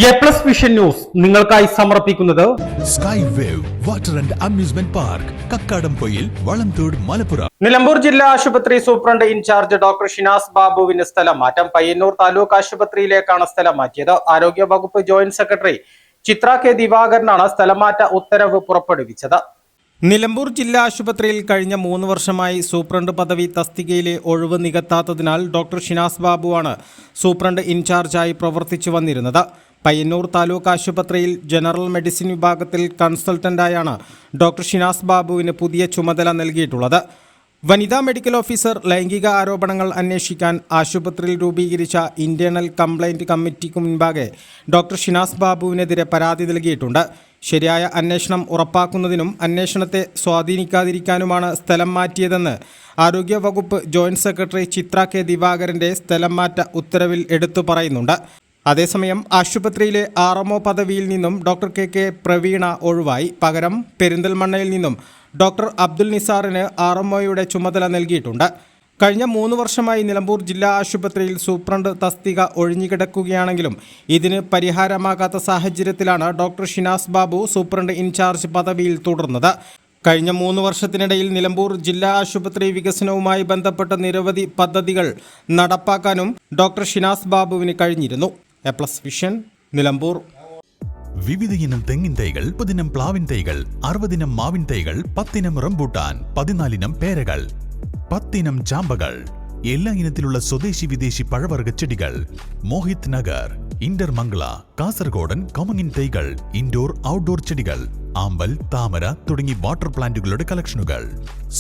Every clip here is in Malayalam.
എ പ്ലസ് വിഷൻ ന്യൂസ് നിങ്ങൾക്കായി സമർപ്പിക്കുന്നത് sky wave water and amusement park Kakkadampoyil Valamthode Malappuram. Nilambur ജില്ലാ ആശുപത്രി സൂപ്രണ്ട് ഇൻചാർജ് ഡോക്ടർ ഷിനാസ് ബാബുവിന് സ്ഥലം മാറ്റം. പയ്യന്നൂർ താലൂക്ക് ആശുപത്രിയിലേക്കാണ് സ്ഥലം മാറ്റിയത്. ആരോഗ്യ വകുപ്പ് ജോയിന്റ് സെക്രട്ടറി ചിത്ര കെ ദിവാകരനാണ് സ്ഥലമാറ്റ ഉത്തരവ് പുറപ്പെടുവിച്ചത്. നിലമ്പൂർ ജില്ലാ ആശുപത്രിയിൽ കഴിഞ്ഞ 3 വർഷമായി സൂപ്രണ്ട് പദവി തസ്തികയിലെ ഒഴിവ് നികത്താത്തതിനാൽ ഡോക്ടർ ഷിനാസ് ബാബുവാണ് സൂപ്രണ്ട് ഇൻചാർജായി പ്രവർത്തിച്ചു വന്നിരുന്നത്. പയ്യന്നൂർ താലൂക്ക് ആശുപത്രിയിൽ ജനറൽ മെഡിസിൻ വിഭാഗത്തിൽ കൺസൾട്ടന്റായാണ് ഡോക്ടർ ഷിനാസ് ബാബുവിന് പുതിയ ചുമതല നൽകിയിട്ടുള്ളത്. വനിതാ മെഡിക്കൽ ഓഫീസർ ലൈംഗിക ആരോപണങ്ങൾ അന്വേഷിക്കാൻ ആശുപത്രിയിൽ രൂപീകരിച്ച ഇന്റേണൽ കംപ്ലൈന്റ് കമ്മിറ്റിക്ക് മുൻപാകെ ഡോക്ടർ ഷിനാസ് ബാബുവിനെതിരെ പരാതി നൽകിയിട്ടുണ്ട്. ശരിയായ അന്വേഷണം ഉറപ്പാക്കുന്നതിനും അന്വേഷണത്തെ സ്വാധീനിക്കാതിരിക്കാനുമാണ് സ്ഥലം മാറ്റിയതെന്ന് ആരോഗ്യ വകുപ്പ് ജോയിന്റ് സെക്രട്ടറി ചിത്ര കെ ദിവാകരന്റെ സ്ഥലം മാറ്റ ഉത്തരവിൽ എടുത്തു പറയുന്നുണ്ട്. അതേസമയം ആശുപത്രിയിലെ RMO പദവിയിൽ നിന്നും ഡോക്ടർ കെ പ്രവീണ ഒഴിവായി. പകരം പെരിന്തൽമണ്ണയിൽ നിന്നും ഡോക്ടർ അബ്ദുൽ നിസാറിന് RMOയുടെ ചുമതല നൽകിയിട്ടുണ്ട്. കഴിഞ്ഞ 3 വർഷമായി നിലമ്പൂർ ജില്ലാ ആശുപത്രിയിൽ സൂപ്രണ്ട് തസ്തിക ഒഴിഞ്ഞുകിടക്കുകയാണെങ്കിലും ഇതിന് പരിഹാരമാകാത്ത സാഹചര്യത്തിലാണ് doctor Shinas Babu superintendent in charge പദവിയിൽ തുടർന്നത്. കഴിഞ്ഞ 3 വർഷത്തിനിടയിൽ നിലമ്പൂർ ജില്ലാ ആശുപത്രി വികസനവുമായി ബന്ധപ്പെട്ട നിരവധി പദ്ധതികൾ നടപ്പാക്കാനും ഡോക്ടർ ഷിനാസ് ബാബുവിന് കഴിഞ്ഞിരുന്നു. A plus vision Nilambur. വിവിധ ഇനം തെങ്ങിൻ തൈകൾ, 30 ഇനം പ്ലാവിൻ തൈകൾ, 60 ഇനം മാവിൻ തൈകൾ, 10 ഇനം റംബൂട്ടാൻ, 14 ഇനം പേരകൾ, 10 ഇനം ചാമ്പകൾ, എല്ലാ ഇനത്തിലുള്ള സ്വദേശി വിദേശി പഴവർഗ്ഗ ചെടികൾ. മോഹിത് നഗർ, ഇന്റർമംഗള, കാസർഗോഡൻ കൊമങ്ങിൻ തൈകൾ, ഇൻഡോർ ഔട്ട്ഡോർ ചെടികൾ, ആമ്പൽ, താമര തുടങ്ങി വാട്ടർ പ്ലാന്റുകളുടെ കളക്ഷനുകൾ.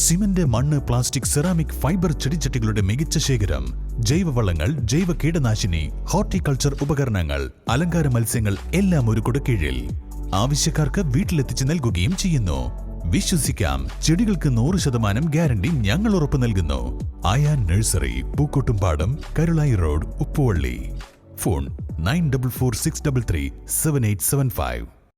സിമന്റ്, മണ്ണ്, പ്ലാസ്റ്റിക്, സെറാമിക്, ഫൈബർ ചെടിച്ചട്ടികളുടെ മികച്ച ശേഖരം. ജൈവവളങ്ങൾ, ജൈവ കീടനാശിനി, ഹോർട്ടിക്കൾച്ചർ ഉപകരണങ്ങൾ, അലങ്കാര മത്സ്യങ്ങൾ എല്ലാം ഒരു കുടക്കീഴിൽ. ആവശ്യക്കാർക്ക് വീട്ടിലെത്തിച്ച് നൽകുകയും ചെയ്യുന്നു. വിശ്വസിക്കാം, ചെടികൾക്ക് 100% ഗ്യാരണ്ടി ഞങ്ങൾ ഉറപ്പു നൽകുന്നു. Ayan nursery, Pookkottumpadam, Karulai road, Uppuvalli. Phone 9446337875.